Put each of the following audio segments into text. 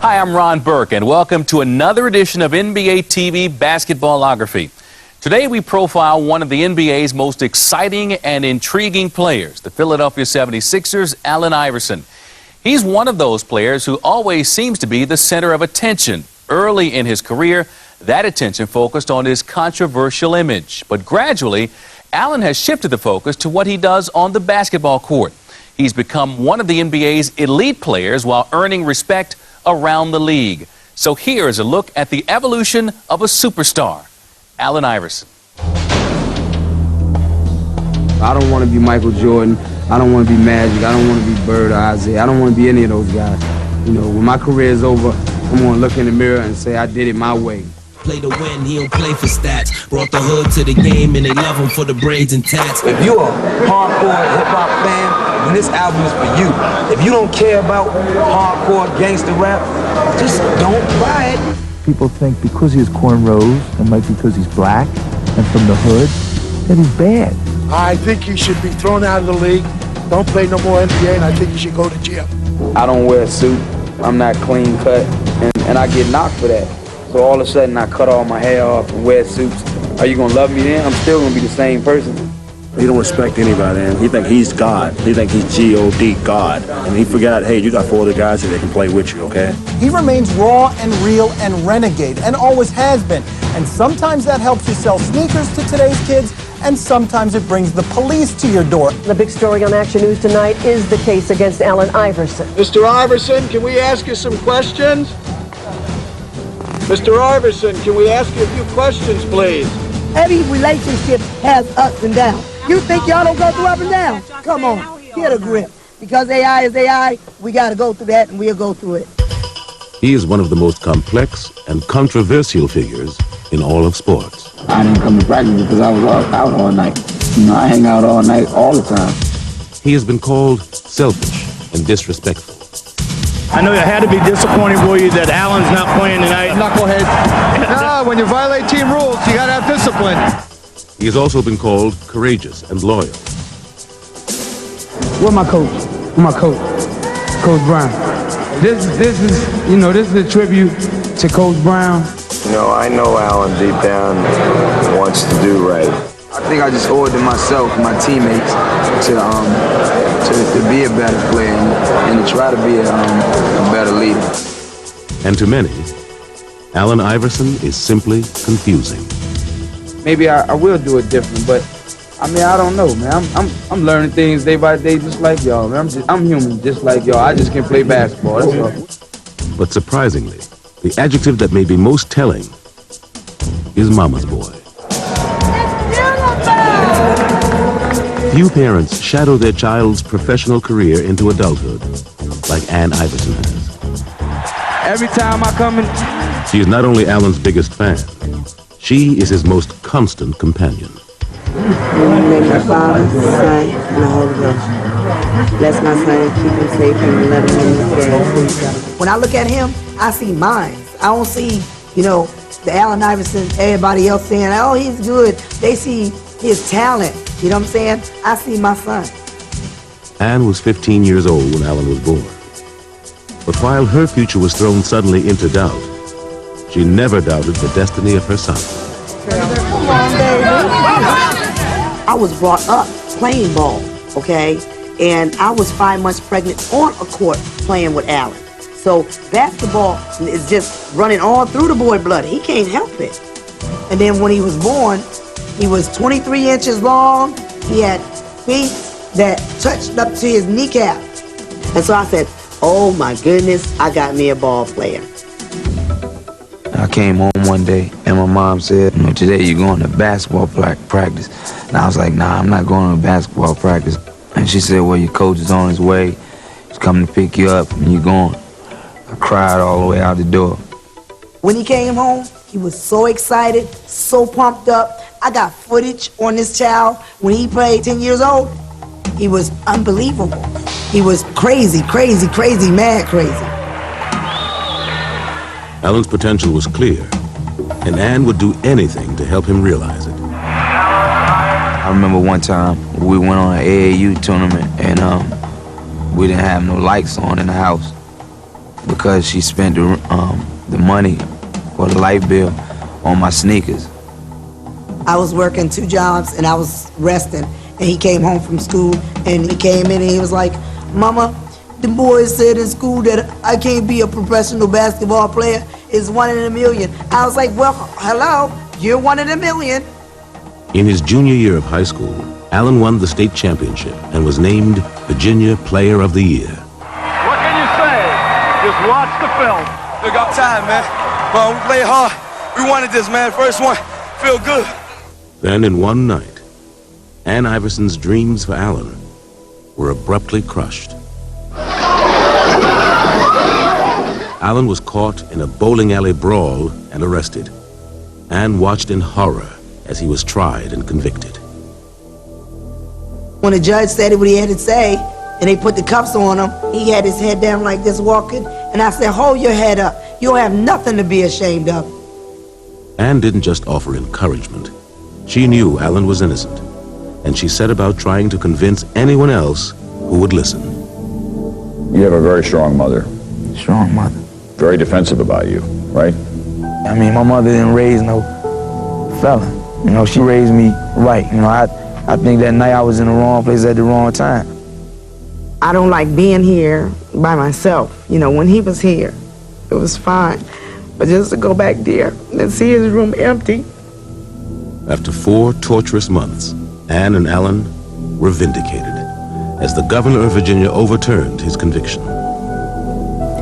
Hi, I'm Ron Burke, and welcome to another edition of NBA TV Basketballography. Today we profile one of the NBA's most exciting and intriguing players, the Philadelphia 76ers' Allen Iverson. He's one of those players who always seems to be the center of attention. Early in his career, that attention focused on his controversial image. But gradually, Allen has shifted the focus to what he does on the basketball court. He's become one of the NBA's elite players while earning respect around the league. So here is a look at the evolution of a superstar, Allen Iverson. I don't want to be Michael Jordan. I don't want to be Magic. I don't want to be Bird or Isaiah. I don't want to be any of those guys. You know, when my career is over, I'm going to look in the mirror and say I did it my way. Play to win, he don't play for stats. Brought the hood to the game and they love him for the braids and tats. If you're a hardcore hip-hop fan, then this album is for you. If you don't care about hardcore gangster rap, just don't buy it. People think because he has cornrows and might because he's black and from the hood, that he's bad. I think he should be thrown out of the league. Don't play no more NBA, and I think he should go to jail. I don't wear a suit. I'm not clean cut, and I get knocked for that. So all of a sudden I cut all my hair off and wear suits. Are you gonna love me then? I'm still gonna be the same person. He don't respect anybody, and he think he's God. He think he's G-O-D, God. And he forgot, hey, you got 4 other guys here that can play with you, okay? He remains raw and real and renegade, and always has been. And sometimes that helps you sell sneakers to today's kids, and sometimes it brings the police to your door. The big story on Action News tonight is the case against Allen Iverson. Mr. Iverson, can we ask you some questions? Mr. Iverson, can we ask you a few questions, please? Every relationship has ups and downs. You think y'all don't go through up and down? Come on, get a grip. Because AI is AI, we got to go through that, and we'll go through it. He is one of the most complex and controversial figures in all of sports. I didn't come to practice because I was out all night. You know, I hang out all night, all the time. He has been called selfish and disrespectful. I know it had to be disappointing for you that Allen's not playing tonight. Knucklehead. No, when you violate team rules, you got to have discipline. He has also been called courageous and loyal. Where's my coach? My coach, Coach Brown. This is, you know, this is a tribute to Coach Brown. You know, I know Allen deep down wants to do right. I think I just owe it to myself, my teammates, to be a better player and to try to be a better leader. And to many, Allen Iverson is simply confusing. Maybe I will do it different, but I mean, I don't know, man. I'm learning things day by day just like y'all, man. I'm human just like y'all. I just can play basketball, that's all. But surprisingly, the adjective that may be most telling is mama's boy. Few parents shadow their child's professional career into adulthood like Ann Iverson has. Every time I come in... She is not only Allen's biggest fan, she is his most constant companion. In the name of the Father, the Son, and the Holy Ghost. Bless my son, keep him safe, and let him in his day. When I look at him, I see mine. I don't see, you know, the Allen Iverson, everybody else saying, oh, he's good. They see his talent. You know what I'm saying? I see my son. Ann was 15 years old when Allen was born. But while her future was thrown suddenly into doubt, she never doubted the destiny of her son. I was brought up playing ball, okay? And I was 5 months pregnant on a court playing with Allen. So basketball is just running all through the boy blood. He can't help it. And then when he was born, he was 23 inches long. He had feet that touched up to his kneecap. And so I said, oh my goodness, I got me a ball player. I came home one day and my mom said, you know, today you're going to basketball practice. And I was like, nah, I'm not going to basketball practice. And she said, well, your coach is on his way. He's coming to pick you up and you're going. I cried all the way out the door. When he came home, he was so excited, so pumped up. I got footage on this child when he played 10 years old. He was unbelievable. He was crazy, crazy, crazy, mad crazy. Allen's potential was clear, and Ann would do anything to help him realize it. I remember one time we went on an AAU tournament and we didn't have no lights on in the house. because she spent the money for the light bill on my sneakers. I was working 2 jobs and I was resting, and he came home from school and he came in and he was like, "Mama, the boys said in school that I can't be a professional basketball player. It's 1 in a million." I was like, "Well, hello, you're 1 in a million." In his junior year of high school, Allen won the state championship and was named Virginia Player of the Year. What can you say? Just watch the film. Look, I'm tired, man. But we played hard. We wanted this, man. First one, feel good. Then in one night, Ann Iverson's dreams for Allen were abruptly crushed. Allen was caught in a bowling alley brawl and arrested. Ann watched in horror as he was tried and convicted. When the judge said what he had to say, and they put the cuffs on him, he had his head down like this walking, and I said, "Hold your head up. You don't have nothing to be ashamed of." Ann didn't just offer encouragement. She knew Allen was innocent, and she set about trying to convince anyone else who would listen. You have a very strong mother. Strong mother. Very defensive about you, right? I mean, my mother didn't raise no fella. You know, she raised me right. You know, I think that night I was in the wrong place at the wrong time. I don't like being here by myself. You know, when he was here, it was fine. But just to go back there and see his room empty. After 4 torturous months, Ann and Allen were vindicated as the governor of Virginia overturned his conviction.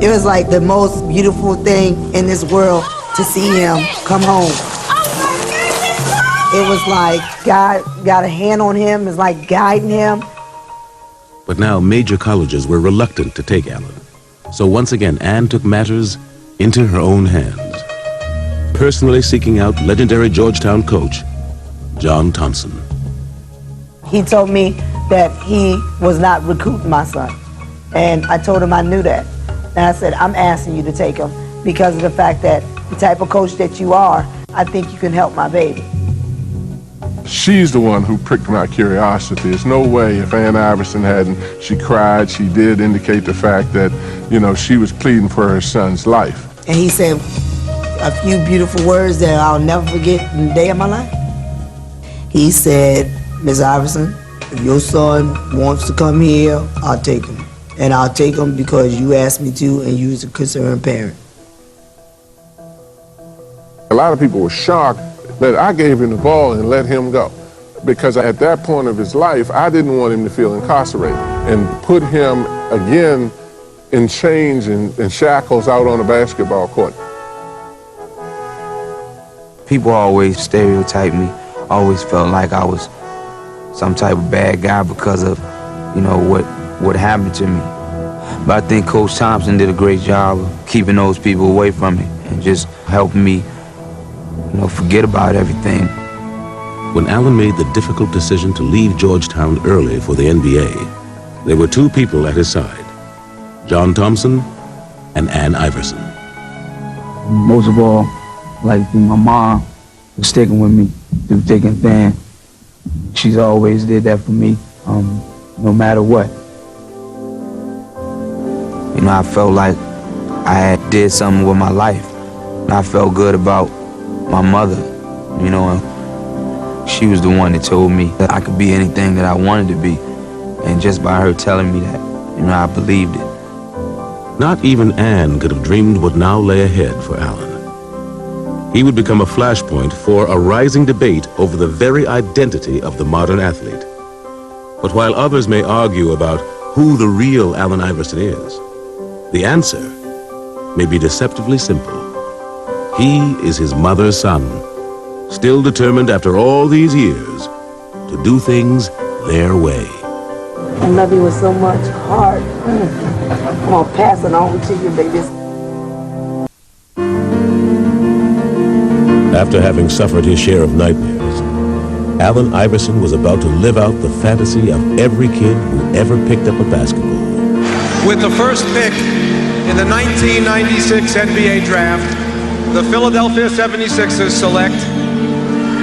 It was like the most beautiful thing in this world to see him come home. It was like God got a hand on him, it's like guiding him. But now major colleges were reluctant to take Allen. So once again, Ann took matters into her own hands, personally seeking out legendary Georgetown coach John Thompson. He told me that he was not recruiting my son. And I told him I knew that. And I said, "I'm asking you to take him because of the fact that the type of coach that you are, I think you can help my baby." She's the one who pricked my curiosity. There's no way if Ann Iverson hadn't, she cried, she did indicate the fact that, you know, she was pleading for her son's life. And he said a few beautiful words that I'll never forget in the day of my life. He said, "Ms. Iverson, if your son wants to come here, I'll take him. And I'll take him because you asked me to and you're a concerned parent." A lot of people were shocked that I gave him the ball and let him go. Because at that point of his life, I didn't want him to feel incarcerated and put him again in chains and shackles out on a basketball court. People always stereotype me, always felt like I was some type of bad guy because of, you know, what happened to me. But I think Coach Thompson did a great job of keeping those people away from me and just helping me, you know, forget about everything. When Allen made the difficult decision to leave Georgetown early for the NBA, there were 2 people at his side, John Thompson and Ann Iverson. Most of all, like my mom was sticking with me through thick and thin. She's always did that for me, no matter what. You know, I felt like I had did something with my life. And I felt good about my mother, you know, and she was the one that told me that I could be anything that I wanted to be. And just by her telling me that, you know, I believed it. Not even Ann could have dreamed what now lay ahead for Allen. He would become a flashpoint for a rising debate over the very identity of the modern athlete. But while others may argue about who the real Allen Iverson is, the answer may be deceptively simple. He is his mother's son, still determined after all these years to do things their way. I love you with so much heart. I'm gonna pass it on to you, baby. After having suffered his share of nightmares, Allen Iverson was about to live out the fantasy of every kid who ever picked up a basketball. With the first pick in the 1996 NBA Draft, the Philadelphia 76ers select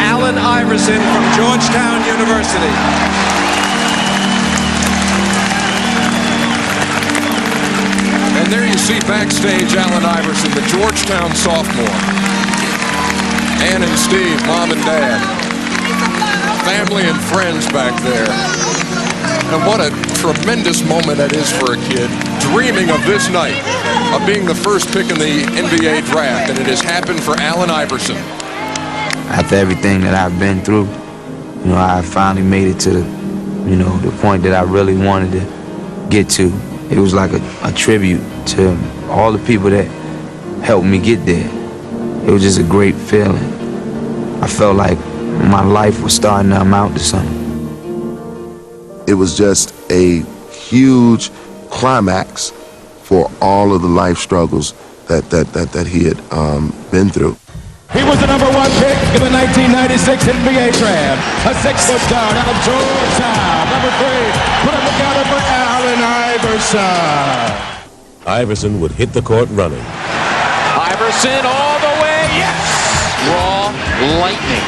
Allen Iverson from Georgetown University. And there you see backstage Allen Iverson, the Georgetown sophomore. Ann and Steve, mom and dad. Family and friends back there. And what a tremendous moment that is for a kid, dreaming of this night, of being the first pick in the NBA draft, and it has happened for Allen Iverson. After everything that I've been through, you know, I finally made it to the, you know, the point that I really wanted to get to. It was like a tribute to all the people that helped me get there. It was just a great feeling. I felt like my life was starting to amount to something. It was just a huge climax for all of the life struggles that he had been through. He was the #1 pick in the 1996 NBA draft. A 6-foot guard out of Georgetown. Number 3, put him together for Allen Iverson. Iverson would hit the court running. Iverson all the way, yes! Raw lightning.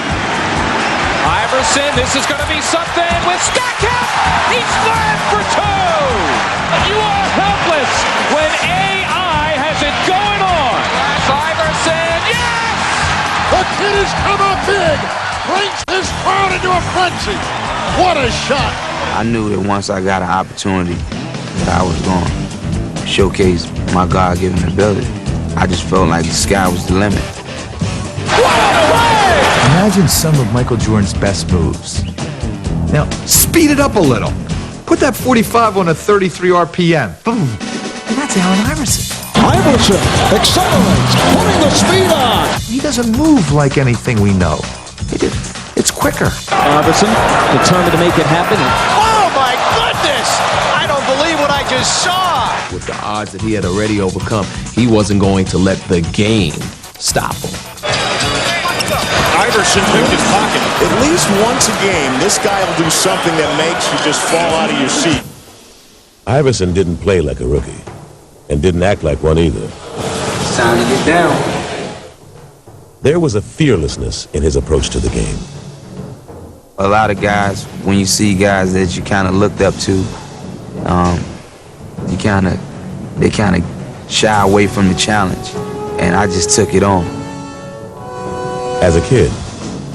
Iverson, this is going to be something with Stackham. He slammed for 2. You are helpless when AI has it going on. Iverson, yes! The kid has come up big, brings his crowd into a frenzy. What a shot! I knew that once I got an opportunity that I was going to showcase my God-given ability. I just felt like the sky was the limit. Imagine some of Michael Jordan's best moves. Now, speed it up a little. Put that 45 on a 33 RPM. Boom. And that's Allen Iverson. Iverson accelerates, putting the speed on. He doesn't move like anything we know. It's quicker. Iverson determined to make it happen. Oh my goodness! I don't believe what I just saw. With the odds that he had already overcome, he wasn't going to let the game stop him. Iverson picked his pocket. At least once a game, this guy will do something that makes you just fall out of your seat. Iverson didn't play like a rookie, and didn't act like one either. It's time to get down. There was a fearlessness in his approach to the game. A lot of guys, when you see guys that you kind of looked up to, they kind of shy away from the challenge, and I just took it on. As a kid,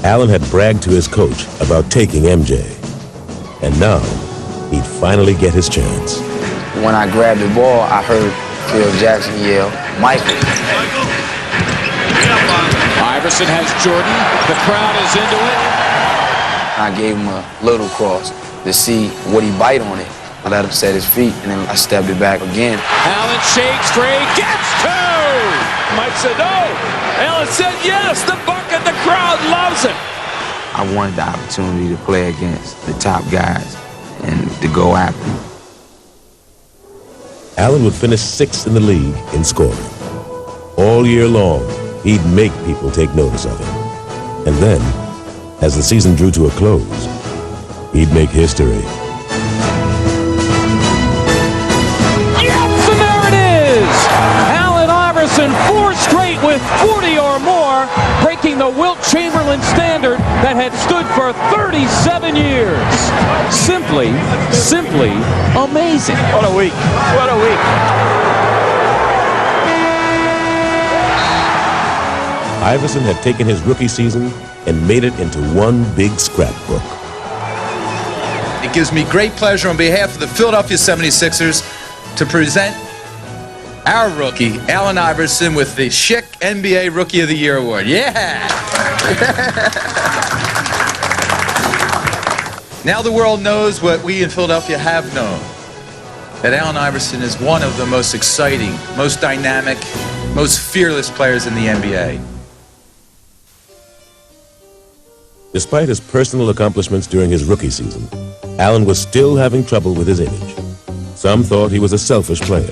Allen had bragged to his coach about taking MJ, and now he'd finally get his chance. When I grabbed the ball, I heard Phil Jackson yell, "Michael." Iverson has Jordan. The crowd is into it. I gave him a little cross to see would he bite on it. I let him set his feet, and then I stepped it back again. Allen shakes free, gets 2! Mike said no. Allen said yes. The bucket, the crowd loves it. I wanted the opportunity to play against the top guys and to go after them. Allen would finish 6th in the league in scoring. All year long, he'd make people take notice of him. And then, as the season drew to a close, he'd make history. Yes, and there it is! Allen Iverson, 4 straight with 40 or more, breaking the Wilt Chamberlain standard that had stood for 37 years. Simply amazing. What a week. What a week. Iverson had taken his rookie season and made it into one big scrapbook. It gives me great pleasure on behalf of the Philadelphia 76ers to present our rookie, Allen Iverson, with the Schick NBA Rookie of the Year Award. Yeah! Now the world knows what we in Philadelphia have known, that Allen Iverson is one of the most exciting, most dynamic, most fearless players in the NBA. Despite his personal accomplishments during his rookie season, Allen was still having trouble with his image. Some thought he was a selfish player.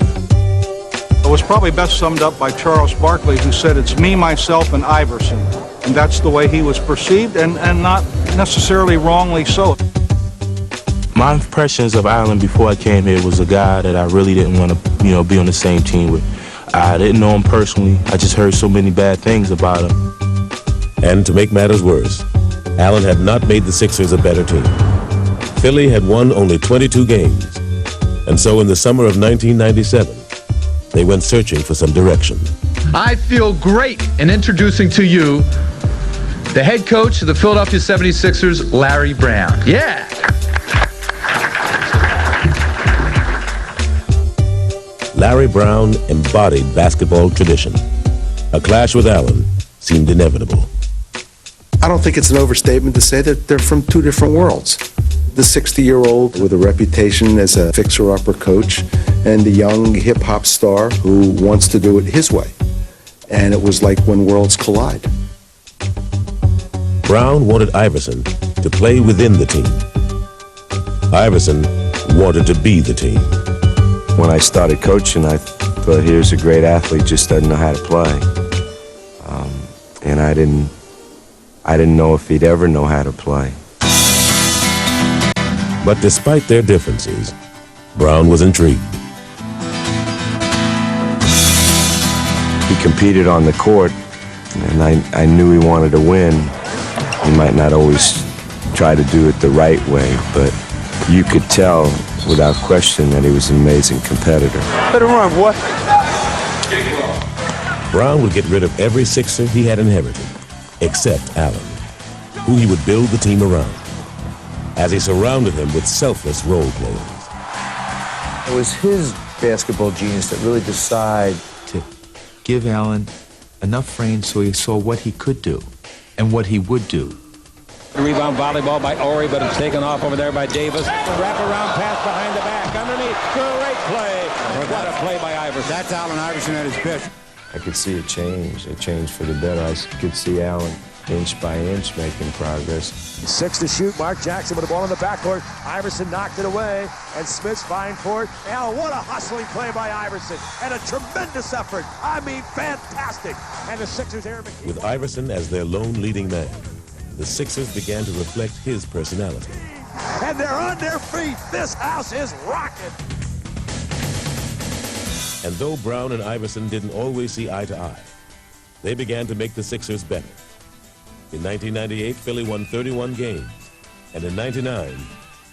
It was probably best summed up by Charles Barkley, who said, "It's me, myself, and Iverson." And that's the way he was perceived, and not necessarily wrongly so. My impressions of Allen before I came here was a guy that I really didn't want to, be on the same team with. I didn't know him personally. I just heard so many bad things about him. And to make matters worse, Allen had not made the Sixers a better team. Philly had won only 22 games, and so in the summer of 1997, they went searching for some direction. I feel great in introducing to you the head coach of the Philadelphia 76ers, Larry Brown. Yeah. Larry Brown embodied basketball tradition. A clash with Allen seemed inevitable. I don't think it's an overstatement to say that they're from two different worlds. The 60-year-old with a reputation as a fixer-upper coach and the young hip-hop star who wants to do it his way. And it was like when worlds collide. Brown wanted Iverson to play within the team. Iverson wanted to be the team. When I started coaching, I thought, here's a great athlete, just doesn't know how to play. And I didn't know if he'd ever know how to play. But despite their differences, Brown was intrigued. He competed on the court, and I knew he wanted to win. He might not always try to do it the right way, but you could tell without question that he was an amazing competitor. Better run, boy. Brown would get rid of every Sixer he had inherited, except Allen, who he would build the team around, as he surrounded him with selfless role players. It was his basketball genius that really decided to give Allen enough frames so he saw what he could do and what he would do. Rebound volleyball by Ori, but it's taken off over there by Davis. Wrap-around pass behind the back. Underneath. Great play. What a play by Iverson. That's Allen Iverson at his best. I could see a change for the better. I could see Allen inch by inch making progress. 6 to shoot. Mark Jackson with the ball in the backcourt. Iverson knocked it away, and Smith's vying for it. Allen, what a hustling play by Iverson, and a tremendous effort. I mean, fantastic. And the Sixers, Aaron McKee. With Iverson as their lone leading man, the Sixers began to reflect his personality. And they're on their feet. This house is rocking. And though Brown and Iverson didn't always see eye to eye, they began to make the Sixers better. In 1998, Philly won 31 games, and in 99,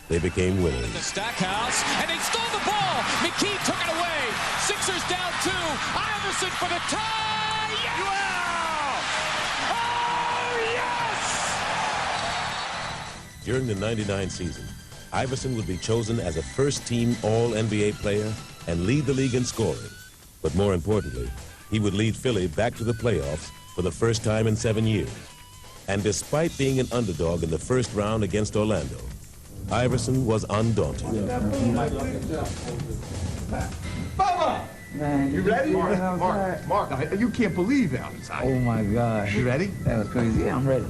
they became winners. The Stackhouse, and they stole the ball. McKee took it away. Sixers down 2. Iverson for the tie. Yeah! Oh, yes! During the 99 season, Iverson would be chosen as a first-team All-NBA player and lead the league in scoring. But more importantly, he would lead Philly back to the playoffs for the first time in 7 years. And despite being an underdog in the first round against Orlando, Iverson was undaunted. Man, you ready? Mark, you can't believe that. Oh my God. You ready? That was crazy. Yeah, I'm ready.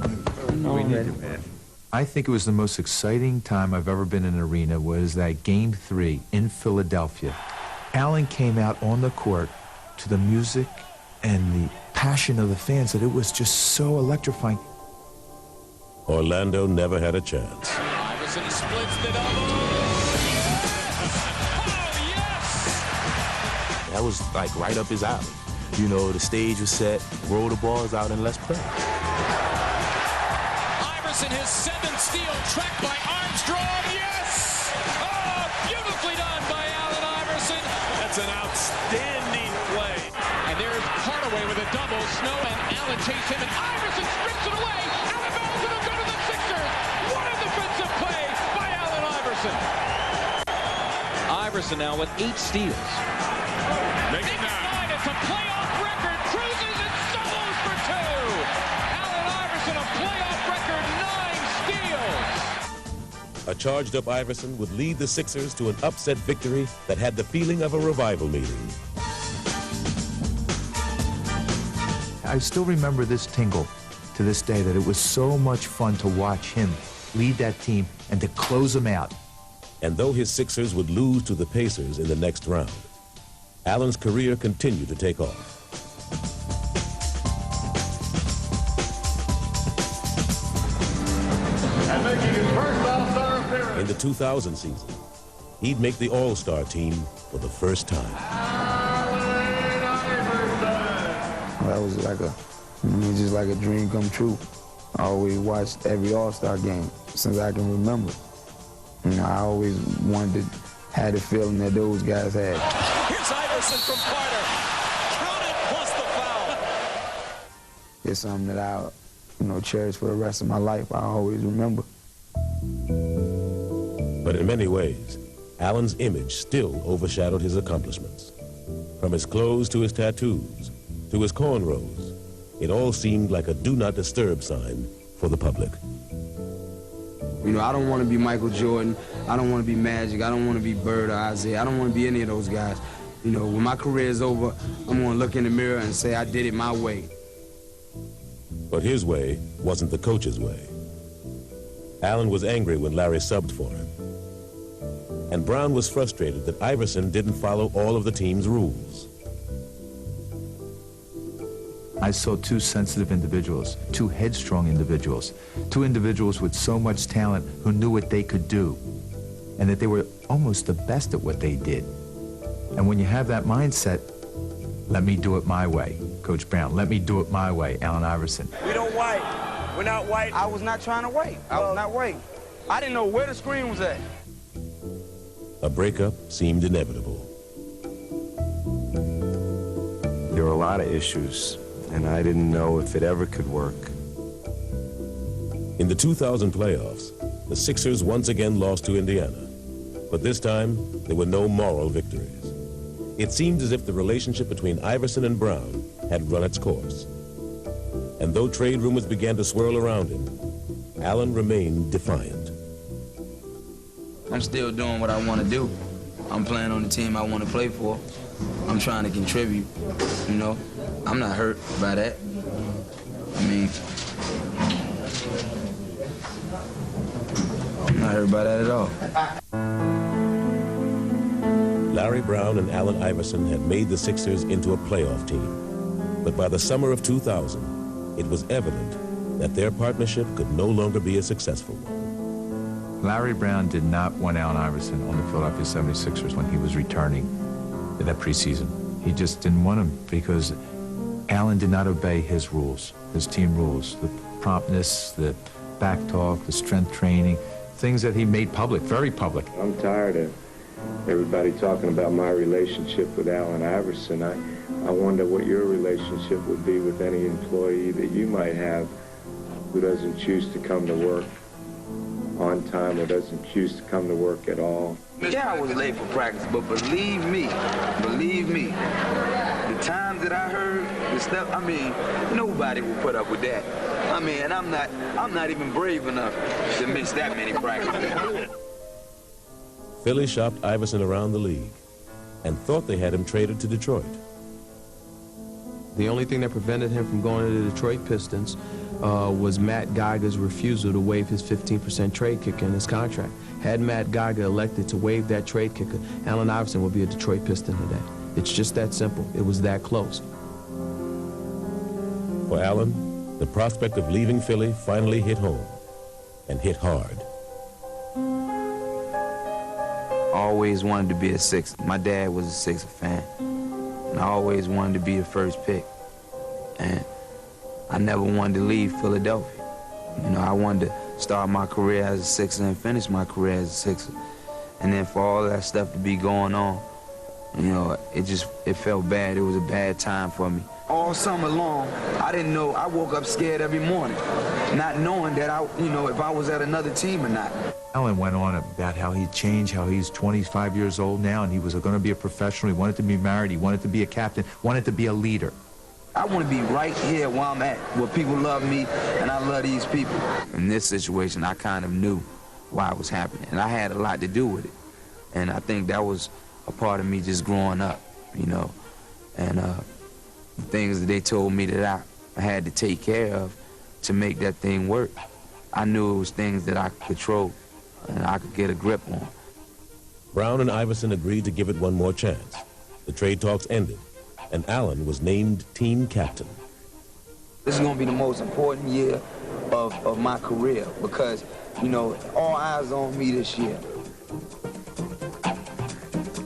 I'm ready. I think it was the most exciting time I've ever been in an arena was that Game 3 in Philadelphia. Allen came out on the court to the music and the passion of the fans that it was just so electrifying. Orlando never had a chance. Iverson splits the double. That was like right up his alley. You know, the stage was set, roll the balls out, and let's play. Iverson, his 7th steal, tracked by Armstrong. Yes! Oh, beautifully done by Allen Iverson. That's an outstanding play. And there's Hardaway with a double. Snow and Allen chase him, and Iverson strips it away. Allen Bell's going to go to the Sixers. What a defensive play by Allen Iverson. Iverson now with 8 steals. Make it 9. It's a playoff record. Cruises and solos for 2. Allen Iverson, a playoff record, 9 steals. A charged-up Iverson would lead the Sixers to an upset victory that had the feeling of a revival meeting. I still remember this tingle to this day, that it was so much fun to watch him lead that team and to close them out. And though his Sixers would lose to the Pacers in the next round, Allen's career continued to take off. And making his first All-Star appearance. In the 2000 season, he'd make the All-Star team for the first time. That was like just like a dream come true. I always watched every All-Star game since I can remember. You know, I always wanted to have the feeling that those guys had. Here's Iverson. Iverson from Carter. Count it plus the foul. It's something that I, cherish for the rest of my life. I always remember. But in many ways, Allen's image still overshadowed his accomplishments. From his clothes to his tattoos, to his cornrows, it all seemed like a do not disturb sign for the public. I don't want to be Michael Jordan. I don't want to be Magic. I don't want to be Bird or Isaiah. I don't want to be any of those guys. When my career is over, I'm going to look in the mirror and say I did it my way. But his way wasn't the coach's way. Allen was angry when Larry subbed for him. And Brown was frustrated that Iverson didn't follow all of the team's rules. I saw two sensitive individuals, two headstrong individuals, two individuals with so much talent who knew what they could do, and that they were almost the best at what they did. And when you have that mindset, let me do it my way, Coach Brown. Let me do it my way, Allen Iverson. We don't wait. We're not waiting. I was not trying to wait. I was not waiting. I didn't know where the screen was at. A breakup seemed inevitable. There were a lot of issues, and I didn't know if it ever could work. In the 2000 playoffs, the Sixers once again lost to Indiana. But this time, there were no moral victories. It seemed as if the relationship between Iverson and Brown had run its course. And though trade rumors began to swirl around him, Allen remained defiant. I'm still doing what I want to do. I'm playing on the team I want to play for. I'm trying to contribute, I'm not hurt by that. I'm not hurt by that at all. Larry Brown and Allen Iverson had made the Sixers into a playoff team. But by the summer of 2000, it was evident that their partnership could no longer be a successful one. Larry Brown did not want Allen Iverson on the Philadelphia 76ers when he was returning in that preseason. He just didn't want him because Allen did not obey his rules, his team rules, the promptness, the back talk, the strength training, things that he made public, very public. I'm tired of everybody talking about my relationship with Allen Iverson. I wonder what your relationship would be with any employee that you might have who doesn't choose to come to work on time or doesn't choose to come to work at all. Yeah, I was late for practice, but believe me, the times that I heard, the stuff, nobody will put up with that. And I'm not even brave enough to miss that many practices. Philly shopped Iverson around the league and thought they had him traded to Detroit. The only thing that prevented him from going to the Detroit Pistons was Matt Geiger's refusal to waive his 15% trade kicker in his contract. Had Matt Geiger elected to waive that trade kicker, Allen Iverson would be a Detroit Piston today. It's just that simple. It was that close. For Allen, the prospect of leaving Philly finally hit home, and hit hard. I always wanted to be a Sixer. My dad was a Sixer fan, and I always wanted to be the first pick. And I never wanted to leave Philadelphia. I wanted to start my career as a Sixer and finish my career as a Sixer. And then for all that stuff to be going on, it felt bad. It was a bad time for me. All summer long, I didn't know. I woke up scared every morning, not knowing that if I was at another team or not. Allen went on about how he changed, how he's 25 years old now, and he was going to be a professional. He wanted to be married. He wanted to be a captain. Wanted to be a leader. I want to be right here where I'm at, where people love me, and I love these people. In this situation, I kind of knew why it was happening, and I had a lot to do with it. And I think that was a part of me just growing up, and the things that they told me that I had to take care of to make that thing work. I knew it was things that I could control and I could get a grip on. Brown and Iverson agreed to give it one more chance. The trade talks ended, and Allen was named team captain. This is going to be the most important year of my career because, all eyes on me this year.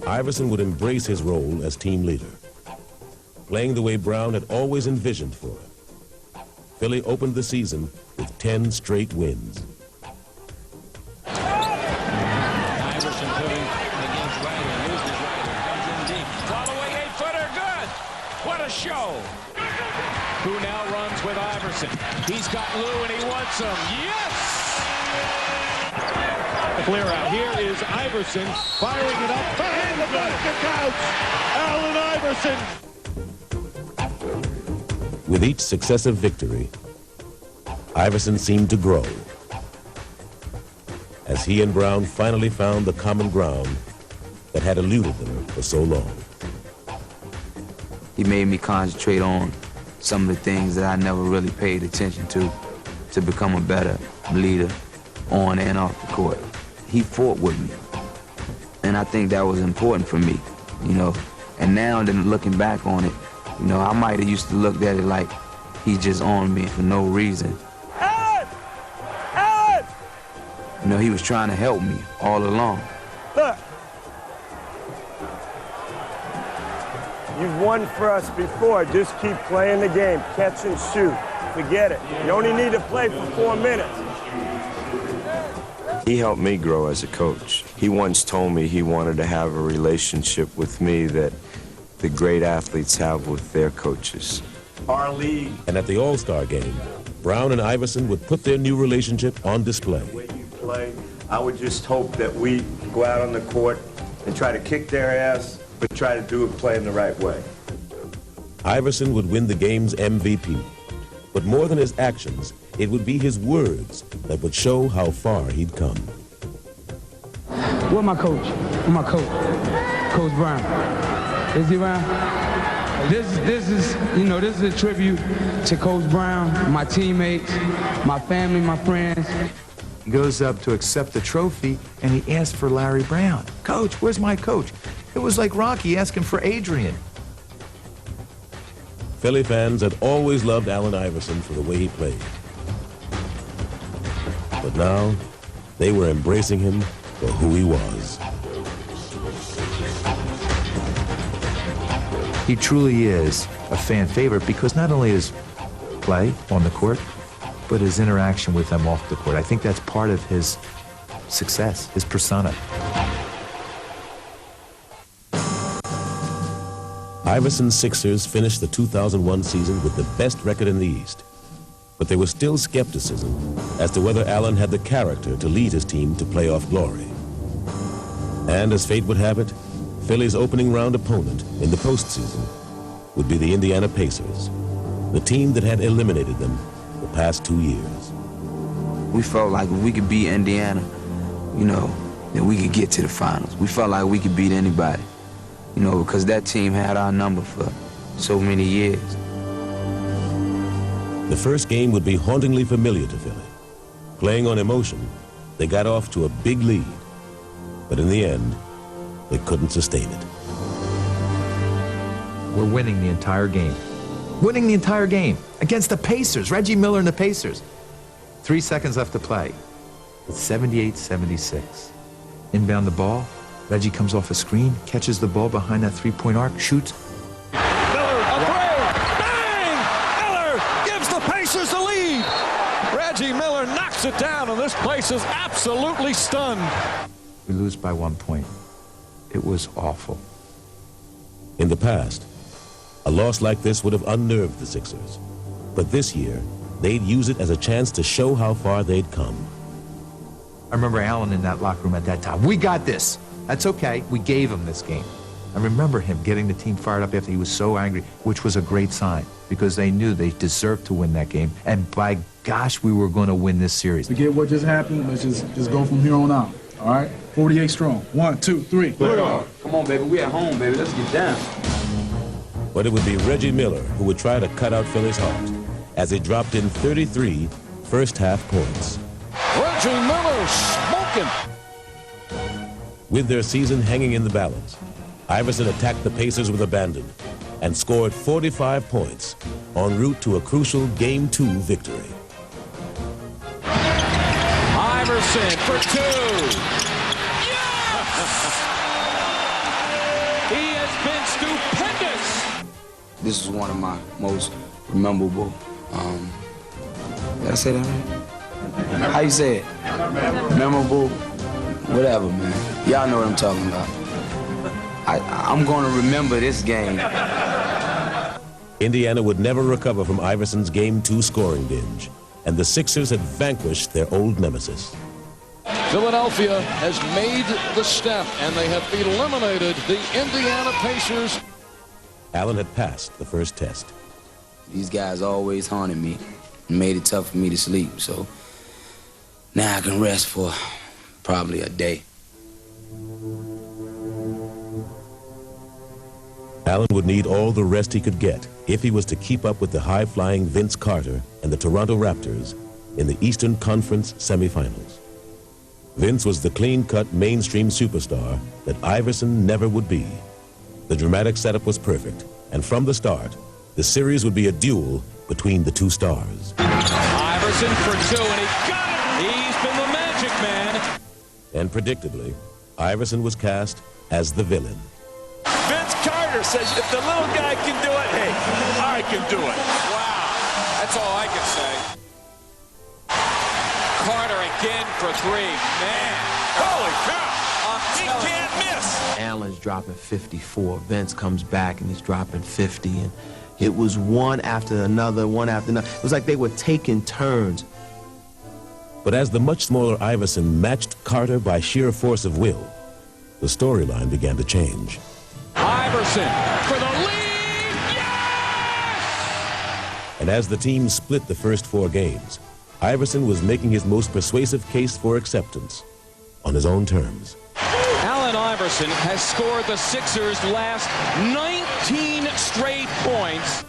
Iverson would embrace his role as team leader, playing the way Brown had always envisioned for him. Philly opened the season with 10 straight wins. Iverson putting against Ryder, loses Ryder, comes in deep. Fall away, 8 who now runs with Iverson. He's got Lou, and he wants him. Yes! Clear out. Here is Iverson firing it up behind the basket couch. Allen Iverson. With each successive victory, Iverson seemed to grow as he and Brown finally found the common ground that had eluded them for so long. He made me concentrate on some of the things that I never really paid attention to become a better leader on and off the court. He fought with me, and I think that was important for me, you know. And now, then looking back on it, you know, I might have used to look at it like he just on me for no reason. Allen! Allen! You know, he was trying to help me all along. Look. You've won for us before. Just keep playing the game. Catch and shoot. Forget it. You only need to play for 4 minutes. He helped me grow as a coach. He once told me he wanted to have a relationship with me that the great athletes have with their coaches. Our league. And at the All-Star game, Brown and Iverson would put their new relationship on display. The way you play, I would just hope that we go out on the court and try to kick their ass, but try to do it playing the right way. Iverson would win the game's MVP. But more than his actions, it would be his words that would show how far he'd come. Where's my coach? Where's my coach? Coach Brown. Is he around? This is, you know, this is a tribute to Coach Brown, my teammates, my family, my friends. He goes up to accept the trophy, and he asks for Larry Brown. Coach, where's my coach? It was like Rocky asking for Adrian. Philly fans had always loved Allen Iverson for the way he played. But now, they were embracing him for who he was. He truly is a fan favorite because not only his play on the court, but his interaction with them off the court. I think that's part of his success, his persona. Iverson's Sixers finished the 2001 season with the best record in the East. But there was still skepticism as to whether Allen had the character to lead his team to playoff glory. And as fate would have it, Philly's opening round opponent in the postseason would be the Indiana Pacers, the team that had eliminated them the past 2 years. We felt like if we could beat Indiana, you know, then we could get to the finals. We felt like we could beat anybody, you know, because that team had our number for so many years. The first game would be hauntingly familiar to Philly. Playing on emotion, they got off to a big lead. But in the end, they couldn't sustain it. We're winning the entire game. Winning the entire game against the Pacers, Reggie Miller and the Pacers. 3 seconds left to play. It's 78-76. Inbound the ball. Reggie comes off a screen, catches the ball behind that three-point arc, shoots. Miller, a three! Bang! Miller gives the Pacers the lead. Reggie Miller knocks it down, and this place is absolutely stunned. We lose by 1 point. It was awful. In the past, a loss like this would have unnerved the Sixers. But this year, they'd use it as a chance to show how far they'd come. I remember Allen in that locker room at that time. We got this. That's okay. We gave him this game. I remember him getting the team fired up after he was so angry, which was a great sign because they knew they deserved to win that game. And by gosh, we were going to win this series. Forget what just happened. Let's just go from here on out. All right? 48 strong. 1, 2, 3. Come on, baby. We at home, baby. Let's get down. But it would be Reggie Miller who would try to cut out Philly's heart as he dropped in 33 first-half points. Reggie Miller smoking. With their season hanging in the balance, Iverson attacked the Pacers with abandon and scored 45 points en route to a crucial Game 2 victory. Iverson for 2. Yes! He has been stupendous. This is one of my most memorable, did I say that right? How you say it? Memorable, whatever, man. Y'all know what I'm talking about. I'm going to remember this game. Indiana would never recover from Iverson's Game 2 scoring binge, and the Sixers had vanquished their old nemesis. Philadelphia has made the step, and they have eliminated the Indiana Pacers. Allen had passed the first test. These guys always haunted me and made it tough for me to sleep, so now I can rest for probably a day. Allen would need all the rest he could get if he was to keep up with the high-flying Vince Carter and the Toronto Raptors in the Eastern Conference semifinals. Vince was the clean-cut mainstream superstar that Iverson never would be. The dramatic setup was perfect, and from the start, the series would be a duel between the two stars. Iverson for two, and he got it! He's been the magic man. And predictably, Iverson was cast as the villain. Vince Carter says, if the little guy can do it, hey, I can do it. Wow, that's all I can say. Carter again for three. Man, holy cow, he can't miss. Allen's dropping 54. Vince comes back and he's dropping 50. And it was one after another, one after another. It was like they were taking turns. But as the much smaller Iverson matched Carter by sheer force of will, the storyline began to change. Iverson for the lead. Yes! And as the team split the first 4 games, Iverson was making his most persuasive case for acceptance on his own terms. Allen Iverson has scored the Sixers' last 19 straight points.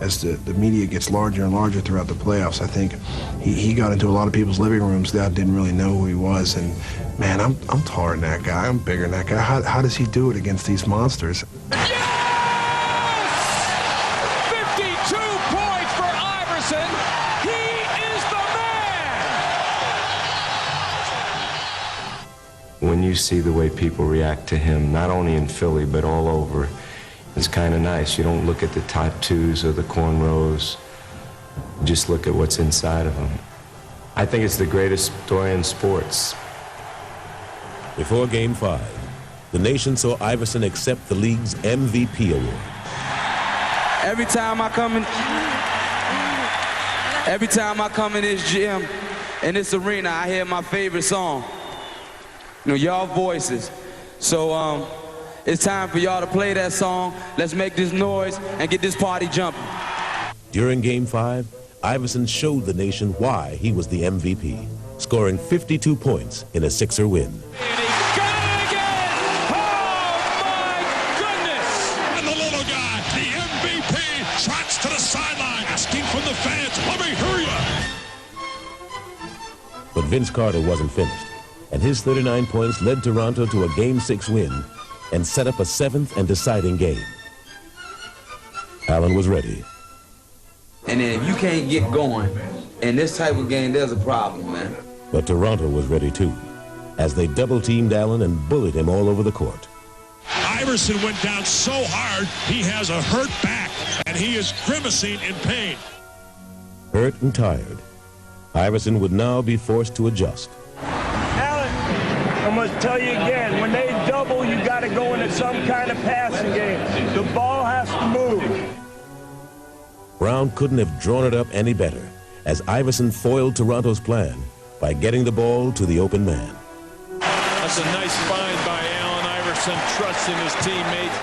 As the media gets larger and larger throughout the playoffs, I think he got into a lot of people's living rooms that didn't really know who he was. And man, I'm taller than that guy. I'm bigger than that guy. How does he do it against these monsters? Yes! 52 points for Iverson. He is the man. When you see the way people react to him, not only in Philly, but all over, it's kind of nice. You don't look at the tattoos or the cornrows. You just look at what's inside of him. I think it's the greatest story in sports. Before Game 5, the nation saw Iverson accept the league's MVP award. Every time I come in this gym, in this arena, I hear my favorite song. You know, y'all voices. So, it's time for y'all to play that song. Let's make this noise and get this party jumping. During Game 5, Iverson showed the nation why he was the MVP, scoring 52 points in a Sixer win. And he got it again! Oh, my goodness! And the little guy, the MVP, trots to the sideline, asking from the fans, let me hear you. But Vince Carter wasn't finished, and his 39 points led Toronto to a Game 6 win and set up a 7th and deciding game. Allen was ready. And then if you can't get going in this type of game, there's a problem, man. But Toronto was ready too, as they double-teamed Allen and bullied him all over the court. Iverson went down so hard, he has a hurt back, and he is grimacing in pain. Hurt and tired, Iverson would now be forced to adjust. I must tell you again, when they double, you got to go into some kind of passing game. The ball has to move. Brown couldn't have drawn it up any better, as Iverson foiled Toronto's plan by getting the ball to the open man. That's a nice find by Allen Iverson, trusting his teammates.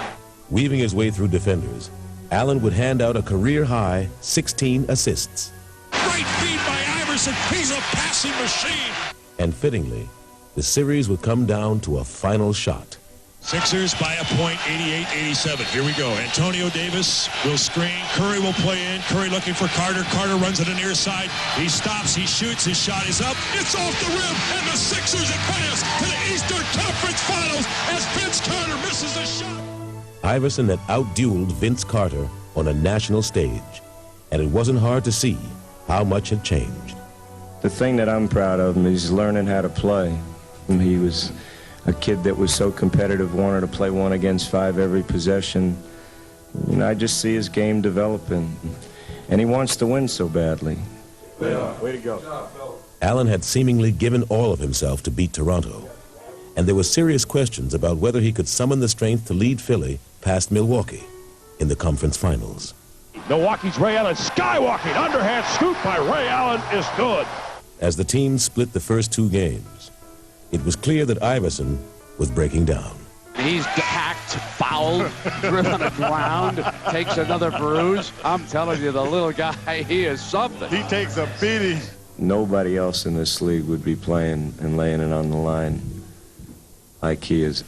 Weaving his way through defenders, Allen would hand out a career-high 16 assists. Great feed by Iverson. He's a passing machine. And fittingly, the series would come down to a final shot. Sixers by a point, 88-87. Here we go. Antonio Davis will screen. Curry will play in. Curry looking for Carter. Carter runs to the near side. He stops. He shoots. His shot is up. It's off the rim. And the Sixers advance to the Eastern Conference Finals as Vince Carter misses a shot. Iverson had outdueled Vince Carter on a national stage, and it wasn't hard to see how much had changed. The thing that I'm proud of him is learning how to play. He was a kid that was so competitive, wanted to play 1 against 5 every possession. You know, I just see his game developing, and he wants to win so badly. Way to go. Allen had seemingly given all of himself to beat Toronto, and there were serious questions about whether he could summon the strength to lead Philly past Milwaukee in the conference finals. Milwaukee's Ray Allen skywalking. Underhand scoop by Ray Allen is good. As the team split the first 2 games, it was clear that Iverson was breaking down. He's hacked, fouled, driven on the ground, takes another bruise. I'm telling you, the little guy, he is something. He takes a beating. Nobody else in this league would be playing and laying it on the line like he is.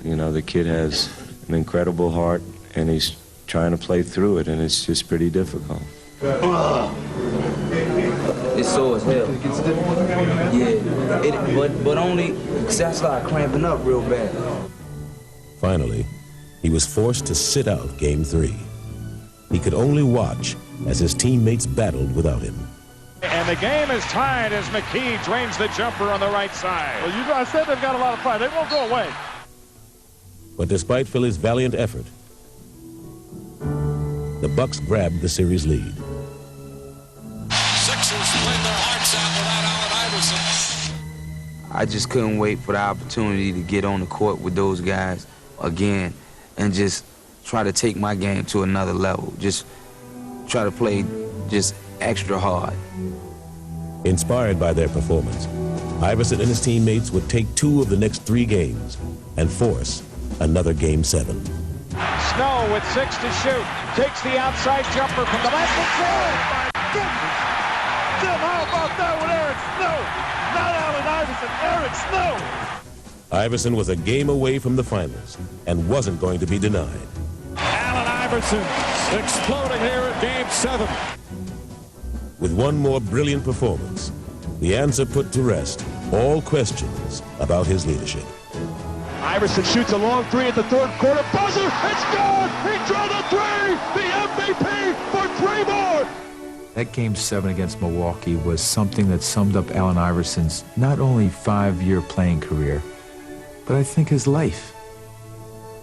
You know, the kid has an incredible heart, and he's trying to play through it, and it's just pretty difficult. It's sore as hell. Yeah, but only because I started cramping up real bad. Finally, he was forced to sit out Game 3. He could only watch as his teammates battled without him. And the game is tied as McKee drains the jumper on the right side. Well, you guys said they've got a lot of pride. They won't go away. But despite Philly's valiant effort, the Bucks grabbed the series lead. Sixers played their hearts out without Allen Iverson. I just couldn't wait for the opportunity to get on the court with those guys again and just try to take my game to another level. Just try to play just extra hard. Inspired by their performance, Iverson and his teammates would take 2 of the next 3 games and force another Game 7. Snow with 6 to shoot. Takes the outside jumper from the basket. Oh, my goodness. Jim, how about that with Eric Snow? Not Allen Iverson, Eric Snow. Iverson was a game away from the finals and wasn't going to be denied. Allen Iverson exploding here in Game 7. With one more brilliant performance, the answer put to rest all questions about his leadership. Iverson shoots a long 3 at the 3rd quarter. Buzzer, it's good! He drilled a 3! The MVP for 3 more! That Game 7 against Milwaukee was something that summed up Allen Iverson's not only 5-year playing career, but I think his life.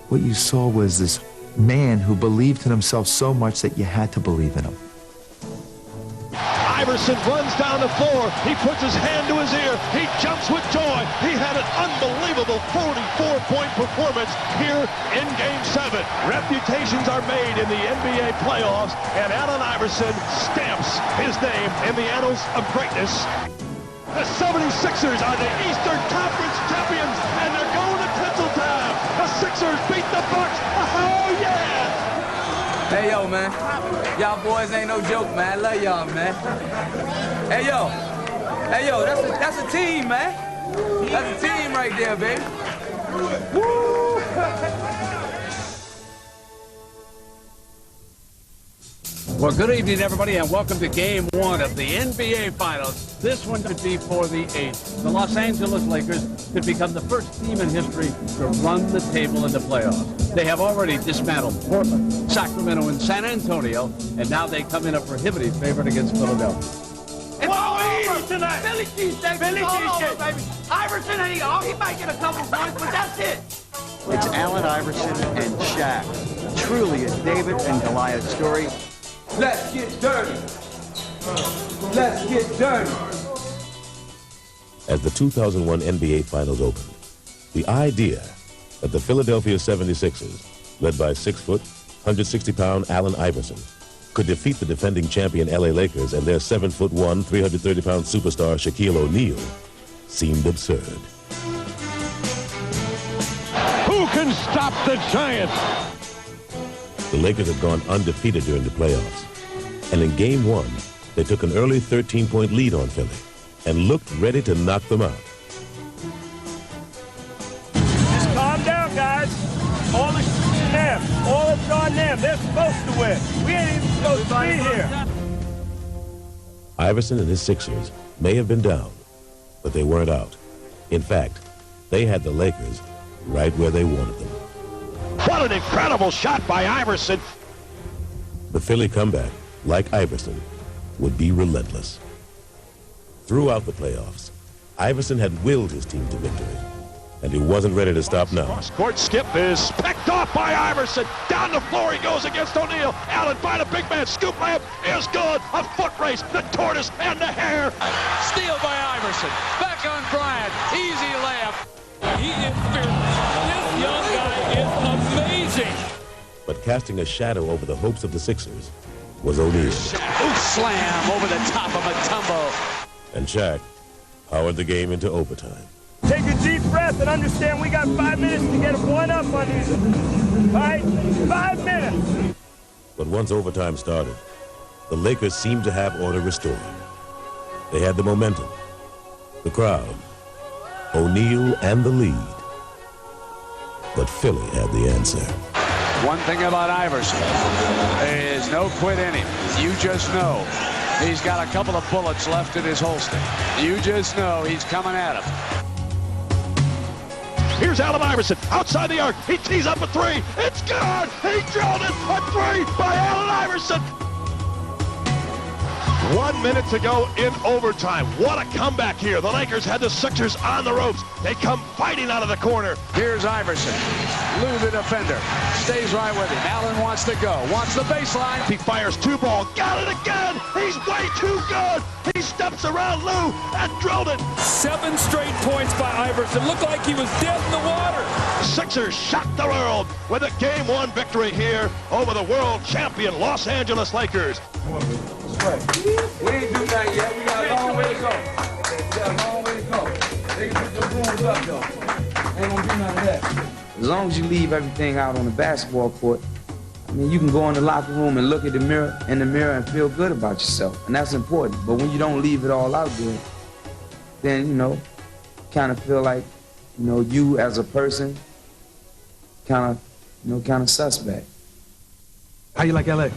What you saw was this man who believed in himself so much that you had to believe in him. Iverson runs down the floor. He puts his hand to his ear. He jumps with joy. He had an unbelievable 44-point performance here in Game 7. Reputations are made in the NBA playoffs, and Allen Iverson stamps his name in the annals of greatness. The 76ers are the Eastern Conference champions, and they're going to Tinseltown. The Sixers beat the Bucks. Oh, yeah! Hey, yo, man. Y'all boys ain't no joke, man. I love y'all, man. Hey, yo. Hey, yo, that's a team, man. That's a team right there, baby. Woo! Well, good evening, everybody, and welcome to Game 1 of the NBA Finals. This one could be for the 8th. The Los Angeles Lakers could become the first team in history to run the table in the playoffs. They have already dismantled Portland, Sacramento, and San Antonio, and now they come in a prohibitive favorite against Philadelphia. It's all over tonight. Philly cheesesteak. Philly cheesesteak, baby. Iverson, he might get a couple points, but that's it. It's Allen Iverson and Shaq. Truly a David and Goliath story. Let's get dirty. Let's get dirty. As the 2001 NBA Finals opened, the idea that the Philadelphia 76ers, led by 6-foot, 160-pound Allen Iverson, could defeat the defending champion LA Lakers and their 7'1", 330-pound superstar Shaquille O'Neal seemed absurd. Who can stop the Giants? The Lakers had gone undefeated during the playoffs, and in Game 1, they took an early 13-point lead on Philly and looked ready to knock them out. Just calm down, guys. All it's on them. All it's on them. They're supposed to win. We ain't even supposed to be here. Iverson and his Sixers may have been down, but they weren't out. In fact, they had the Lakers right where they wanted them. What an incredible shot by Iverson. The Philly comeback, like Iverson, would be relentless. Throughout the playoffs, Iverson had willed his team to victory, and he wasn't ready to stop now. Cross-court skip is picked off by Iverson. Down the floor he goes against O'Neal. Allen by the big man. Scoop layup is good. A foot race. The tortoise and the hare. Steal by Iverson. Back on Bryant. Easy layup. He is fearless. This young guy is amazing. But casting a shadow over the hopes of the Sixers was O'Neal. Ooh, slam over the top of Mutombo. And Shaq powered the game into overtime. Take a deep breath and understand we got 5 minutes to get one up on these. All right? 5 minutes. But once overtime started, the Lakers seemed to have order restored. They had the momentum, the crowd, O'Neal, and the lead. But Philly had the answer. One thing about Iverson, there is no quit in him. You just know he's got a couple of bullets left in his holster. You just know he's coming at him. Here's Allen Iverson outside the arc. He tees up a three. It's good. He drilled it. A three by Allen Iverson. 1 minute to go in overtime. What a comeback here. The Lakers had the Sixers on the ropes. They come fighting out of the corner. Here's Iverson. Lou, the defender, stays right with him. Allen wants to go. Wants the baseline. He fires two ball. Got it again. He's way too good. He steps around Lou and drilled it. 7 straight points by Iverson. Looked like he was dead in the water. Sixers shocked the world with a Game 1 victory here over the world champion Los Angeles Lakers. We ain't do that yet. We got a long way to go. They can put the rooms up, though. Ain't gonna do none of that. As long as you leave everything out on the basketball court, I mean, you can go in the locker room and look at the mirror and feel good about yourself, and that's important. But when you don't leave it all out there, then, you know, kind of feel like, you know, you as a person, kind of suspect. How you like LA?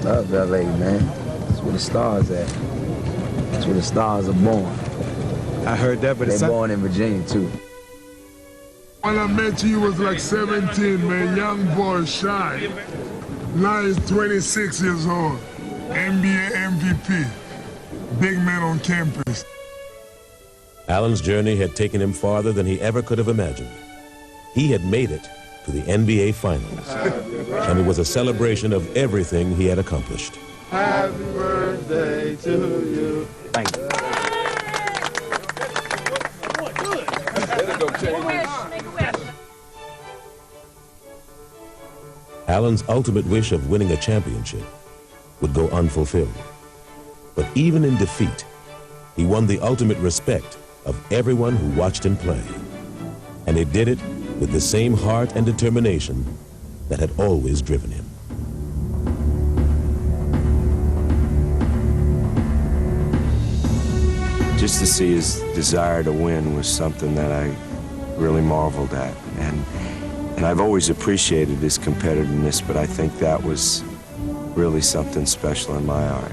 Love LA, man. That's where the stars at. That's where the stars are born. I heard that, but they're born in Virginia too. When I met you, was like 17, man, young boy, shy. Now he's 26 years old, NBA MVP, big man on campus. Allen's journey had taken him farther than he ever could have imagined. He had made it to the NBA Finals, and it was a celebration of everything he had accomplished. Happy birthday to you. Thank you. Allen's ultimate wish of winning a championship would go unfulfilled. But even in defeat, he won the ultimate respect of everyone who watched him play. And he did it with the same heart and determination that had always driven him. Just to see his desire to win was something that I really marveled at. And I've always appreciated his competitiveness, but I think that was really something special in my art.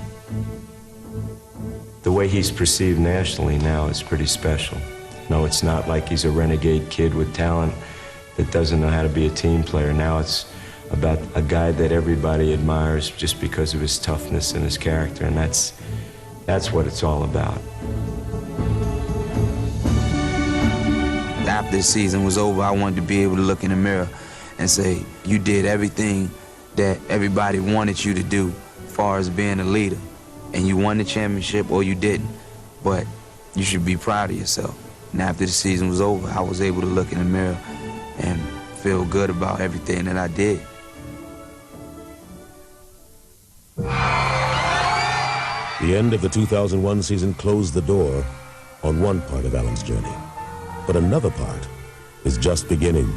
The way he's perceived nationally now is pretty special. No, it's not like he's a renegade kid with talent that doesn't know how to be a team player. Now it's about a guy that everybody admires just because of his toughness and his character, and that's what it's all about. After the season was over, I wanted to be able to look in the mirror and say, you did everything that everybody wanted you to do as far as being a leader. And you won the championship or you didn't, but you should be proud of yourself. And after the season was over, I was able to look in the mirror and feel good about everything that I did. The end of the 2001 season closed the door on one part of Allen's journey. But another part is just beginning.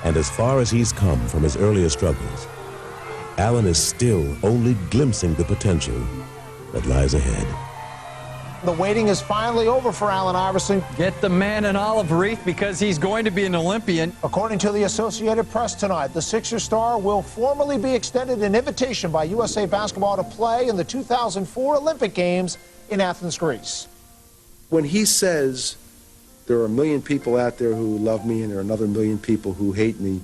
And as far as he's come from his earlier struggles, Allen is still only glimpsing the potential that lies ahead. The waiting is finally over for Allen Iverson. Get the man an olive wreath because he's going to be an Olympian. According to the Associated Press tonight, the Sixers star will formally be extended an invitation by USA Basketball to play in the 2004 Olympic Games in Athens, Greece. When he says there are 1 million people out there who love me and there are another 1 million people who hate me,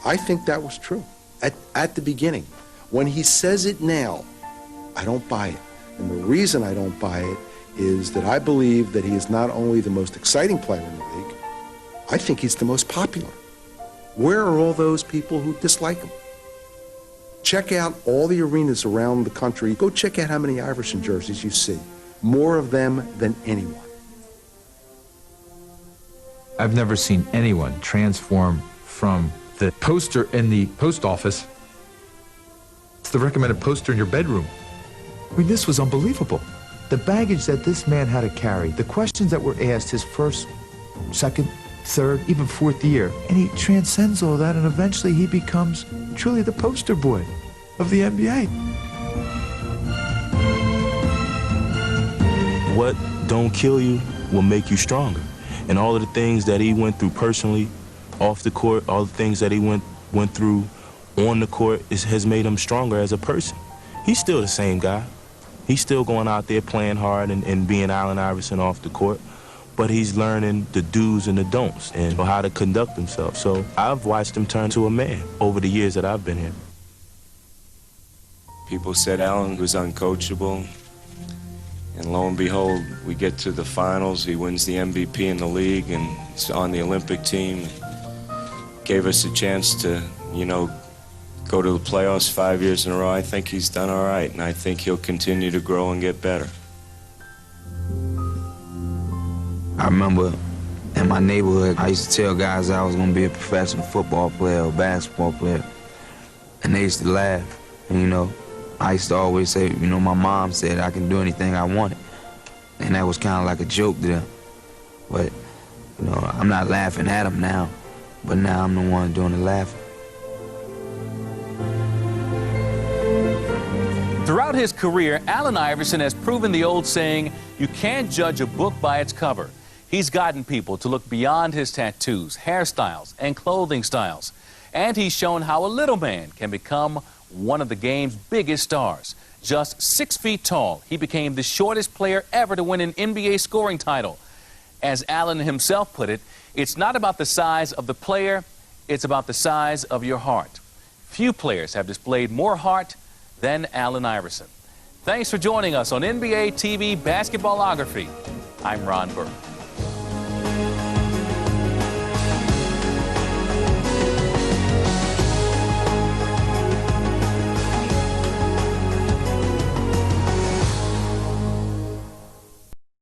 I think that was true at the beginning. When he says it now, I don't buy it. And the reason I don't buy it is that I believe that he is not only the most exciting player in the league, I think he's the most popular. Where are all those people who dislike him? Check out all the arenas around the country. Go check out how many Iverson jerseys you see. More of them than anyone. I've never seen anyone transform from the poster in the post office It's the recommended poster in your bedroom. I mean, this was unbelievable. The baggage that this man had to carry, the questions that were asked his first, second, third, even fourth year, and he transcends all that, and eventually he becomes truly the poster boy of the NBA. What don't kill you will make you stronger. And all of the things that he went through personally, off the court, all the things that he went through on the court has made him stronger as a person. He's still the same guy. He's still going out there playing hard and being Allen Iverson off the court, but he's learning the do's and the don'ts and how to conduct himself. So I've watched him turn to a man over the years that I've been here. People said Allen was uncoachable, and lo and behold, we get to the finals. He wins the MVP in the league and he's on the Olympic team. Gave us a chance to, you know, go to the playoffs 5 years in a row. I think he's done all right, and I think he'll continue to grow and get better. I remember in my neighborhood, I used to tell guys I was going to be a professional football player or basketball player, and they used to laugh. And, you know, I used to always say, you know, my mom said I can do anything I wanted, and that was kind of like a joke to them. But, you know, I'm not laughing at them now, but now I'm the one doing the laughing. Throughout his career, Allen Iverson has proven the old saying, you can't judge a book by its cover. He's gotten people to look beyond his tattoos, hairstyles, and clothing styles. And he's shown how a little man can become one of the game's biggest stars. Just 6 feet tall, he became the shortest player ever to win an NBA scoring title. As Allen himself put it, it's not about the size of the player, it's about the size of your heart. Few players have displayed more heart than Allen Iverson. Thanks for joining us on NBA TV Basketballography. I'm Ron Burke.